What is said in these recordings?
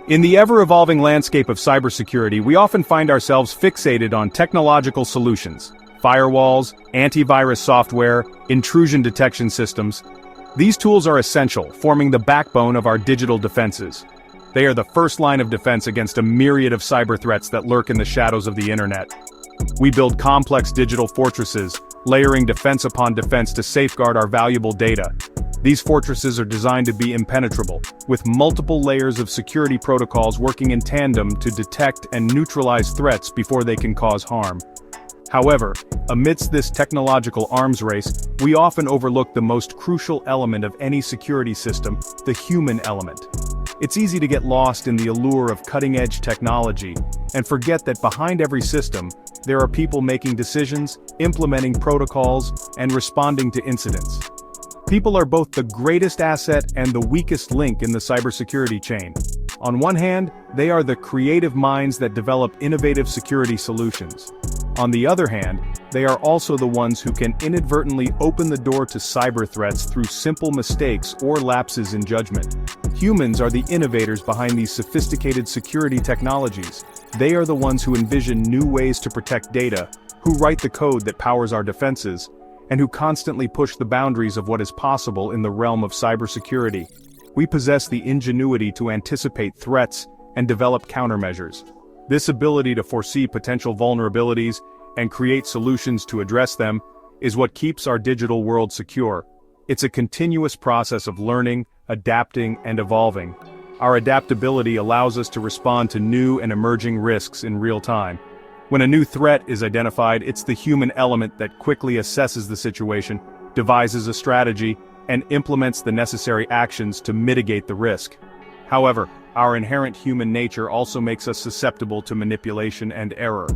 In the ever-evolving landscape of cybersecurity, we often find ourselves fixated on technological solutions. Firewalls, antivirus software, intrusion detection systems. These tools are essential, forming the backbone of our digital defenses. They are the first line of defense against a myriad of cyber threats that lurk in the shadows of the internet. We build complex digital fortresses, layering defense upon defense to safeguard our valuable data. These fortresses are designed to be impenetrable, with multiple layers of security protocols working in tandem to detect and neutralize threats before they can cause harm. However, amidst this technological arms race, we often overlook the most crucial element of any security system, the human element. It's easy to get lost in the allure of cutting-edge technology, and forget that behind every system, there are people making decisions, implementing protocols, and responding to incidents. People are both the greatest asset and the weakest link in the cybersecurity chain. On one hand, they are the creative minds that develop innovative security solutions. On the other hand, they are also the ones who can inadvertently open the door to cyber threats through simple mistakes or lapses in judgment. Humans are the innovators behind these sophisticated security technologies. They are the ones who envision new ways to protect data, who write the code that powers our defenses, and who constantly push the boundaries of what is possible in the realm of cybersecurity. We possess the ingenuity to anticipate threats and develop countermeasures. This ability to foresee potential vulnerabilities and create solutions to address them is what keeps our digital world secure. It's a continuous process of learning, adapting, and evolving. Our adaptability allows us to respond to new and emerging risks in real time. When a new threat is identified, it's the human element that quickly assesses the situation, devises a strategy, and implements the necessary actions to mitigate the risk. However, our inherent human nature also makes us susceptible to manipulation and error.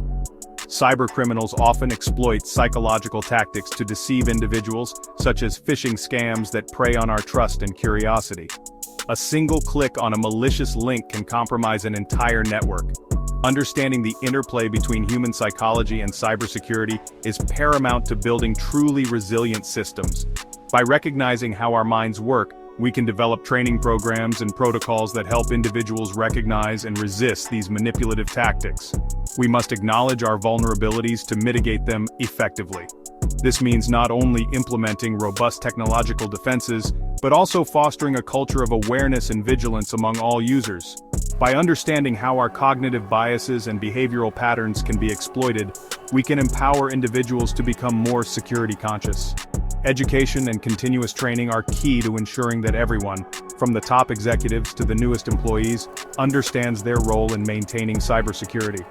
Cybercriminals often exploit psychological tactics to deceive individuals, such as phishing scams that prey on our trust and curiosity. A single click on a malicious link can compromise an entire network. Understanding the interplay between human psychology and cybersecurity is paramount to building truly resilient systems. By recognizing how our minds work, we can develop training programs and protocols that help individuals recognize and resist these manipulative tactics. We must acknowledge our vulnerabilities to mitigate them effectively. This means not only implementing robust technological defenses, but also fostering a culture of awareness and vigilance among all users. By understanding how our cognitive biases and behavioral patterns can be exploited, we can empower individuals to become more security conscious. Education and continuous training are key to ensuring that everyone, from the top executives to the newest employees, understands their role in maintaining cybersecurity.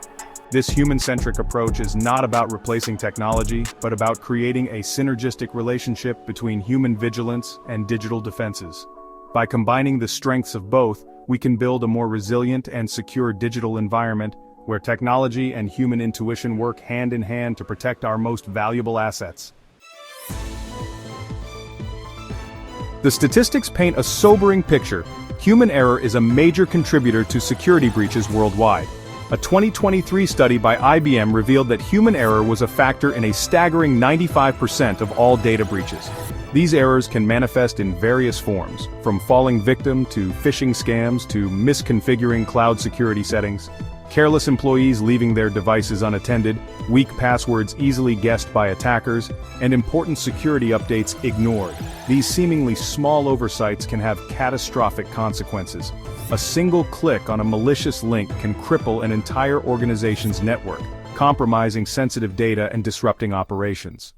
This human-centric approach is not about replacing technology, but about creating a synergistic relationship between human vigilance and digital defenses. By combining the strengths of both, we can build a more resilient and secure digital environment where technology and human intuition work hand in hand to protect our most valuable assets. The statistics paint a sobering picture. Human error is a major contributor to security breaches worldwide. A 2023 study by IBM revealed that human error was a factor in a staggering 95% of all data breaches. These errors can manifest in various forms, from falling victim to phishing scams to misconfiguring cloud security settings, careless employees leaving their devices unattended, weak passwords easily guessed by attackers, and important security updates ignored. These seemingly small oversights can have catastrophic consequences. A single click on a malicious link can cripple an entire organization's network, compromising sensitive data and disrupting operations.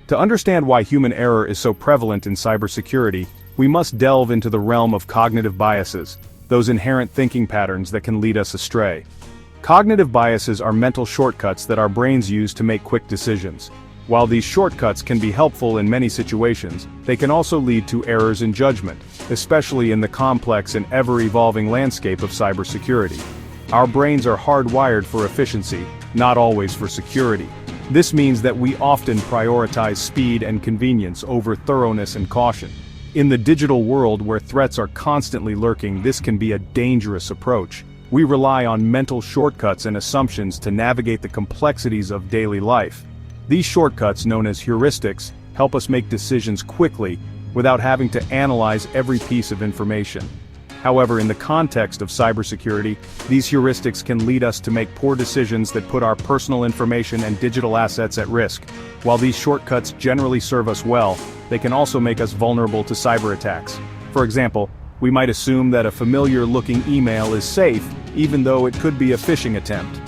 To understand why human error is so prevalent in cybersecurity, we must delve into the realm of cognitive biases, those inherent thinking patterns that can lead us astray. Cognitive biases are mental shortcuts that our brains use to make quick decisions. While these shortcuts can be helpful in many situations, they can also lead to errors in judgment, especially in the complex and ever-evolving landscape of cybersecurity. Our brains are hardwired for efficiency, not always for security. This means that we often prioritize speed and convenience over thoroughness and caution. In the digital world where threats are constantly lurking, this can be a dangerous approach. We rely on mental shortcuts and assumptions to navigate the complexities of daily life. These shortcuts, known as heuristics, help us make decisions quickly, without having to analyze every piece of information. However, in the context of cybersecurity, these heuristics can lead us to make poor decisions that put our personal information and digital assets at risk. While these shortcuts generally serve us well, they can also make us vulnerable to cyber attacks. For example, we might assume that a familiar-looking email is safe, even though it could be a phishing attempt.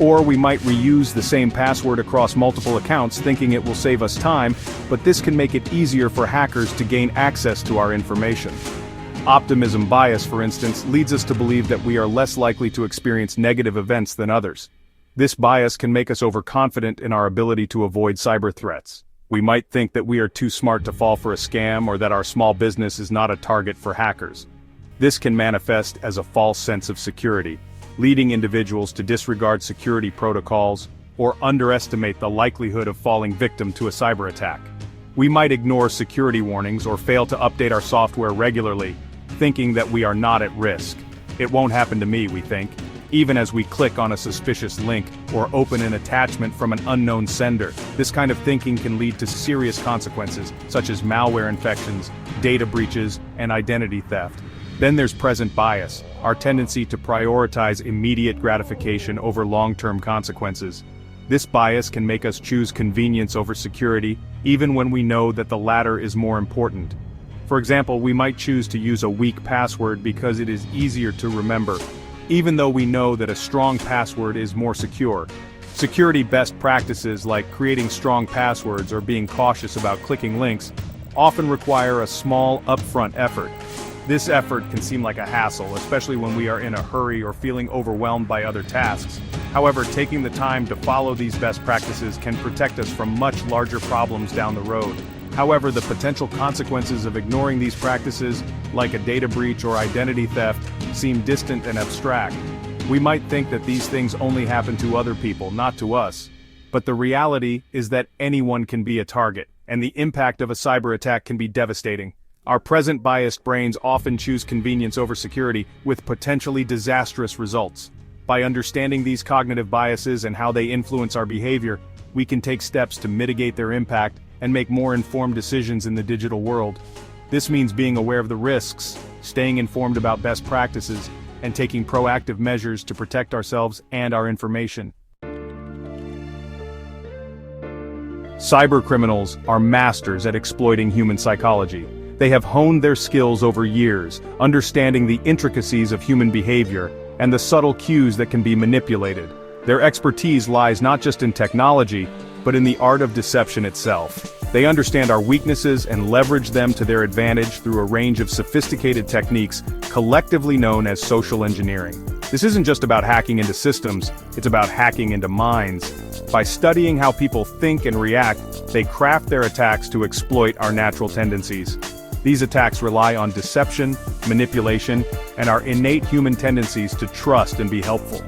Or we might reuse the same password across multiple accounts thinking it will save us time, but this can make it easier for hackers to gain access to our information. Optimism bias, for instance, leads us to believe that we are less likely to experience negative events than others. This bias can make us overconfident in our ability to avoid cyber threats. We might think that we are too smart to fall for a scam or that our small business is not a target for hackers. This can manifest as a false sense of security, leading individuals to disregard security protocols or underestimate the likelihood of falling victim to a cyber attack. We might ignore security warnings or fail to update our software regularly, thinking that we are not at risk. It won't happen to me, we think, even as we click on a suspicious link or open an attachment from an unknown sender. This kind of thinking can lead to serious consequences, such as malware infections, data breaches, and identity theft. Then there's present bias, our tendency to prioritize immediate gratification over long-term consequences. This bias can make us choose convenience over security, even when we know that the latter is more important. For example, we might choose to use a weak password because it is easier to remember, even though we know that a strong password is more secure. Security best practices like creating strong passwords or being cautious about clicking links often require a small, upfront effort. This effort can seem like a hassle, especially when we are in a hurry or feeling overwhelmed by other tasks. However, taking the time to follow these best practices can protect us from much larger problems down the road. However, the potential consequences of ignoring these practices, like a data breach or identity theft, seem distant and abstract. We might think that these things only happen to other people, not to us. But the reality is that anyone can be a target, and the impact of a cyber attack can be devastating. Our present biased brains often choose convenience over security, with potentially disastrous results. By understanding these cognitive biases and how they influence our behavior, we can take steps to mitigate their impact and make more informed decisions in the digital world. This means being aware of the risks, staying informed about best practices, and taking proactive measures to protect ourselves and our information. Cybercriminals are masters at exploiting human psychology. They have honed their skills over years, understanding the intricacies of human behavior and the subtle cues that can be manipulated. Their expertise lies not just in technology, but in the art of deception itself. They understand our weaknesses and leverage them to their advantage through a range of sophisticated techniques, collectively known as social engineering. This isn't just about hacking into systems, it's about hacking into minds. By studying how people think and react, they craft their attacks to exploit our natural tendencies. These attacks rely on deception, manipulation, and our innate human tendencies to trust and be helpful.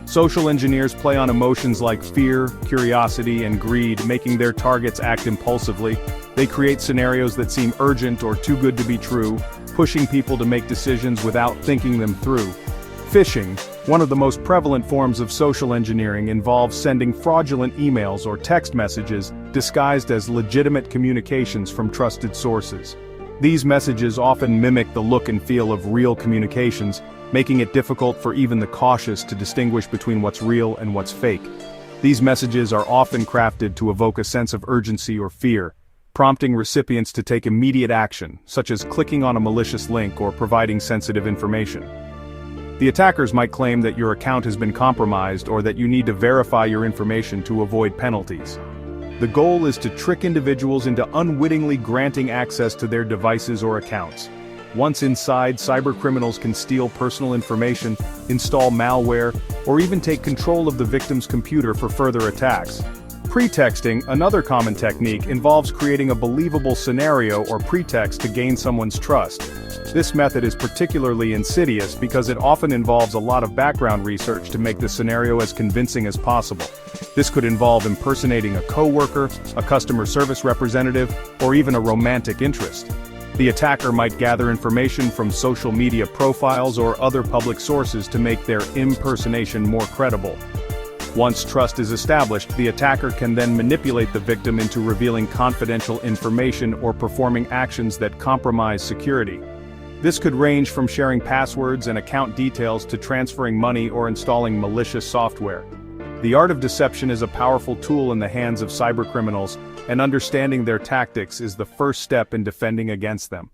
Social engineers play on emotions like fear, curiosity, and greed, making their targets act impulsively. They create scenarios that seem urgent or too good to be true, pushing people to make decisions without thinking them through. Phishing, one of the most prevalent forms of social engineering, involves sending fraudulent emails or text messages disguised as legitimate communications from trusted sources. These messages often mimic the look and feel of real communications, making it difficult for even the cautious to distinguish between what's real and what's fake. These messages are often crafted to evoke a sense of urgency or fear, prompting recipients to take immediate action, such as clicking on a malicious link or providing sensitive information. The attackers might claim that your account has been compromised or that you need to verify your information to avoid penalties. The goal is to trick individuals into unwittingly granting access to their devices or accounts. Once inside, cybercriminals can steal personal information, install malware, or even take control of the victim's computer for further attacks. Pretexting, another common technique, involves creating a believable scenario or pretext to gain someone's trust. This method is particularly insidious because it often involves a lot of background research to make the scenario as convincing as possible. This could involve impersonating a coworker, a customer service representative, or even a romantic interest. The attacker might gather information from social media profiles or other public sources to make their impersonation more credible. Once trust is established, the attacker can then manipulate the victim into revealing confidential information or performing actions that compromise security. This could range from sharing passwords and account details to transferring money or installing malicious software. The art of deception is a powerful tool in the hands of cybercriminals, and understanding their tactics is the first step in defending against them.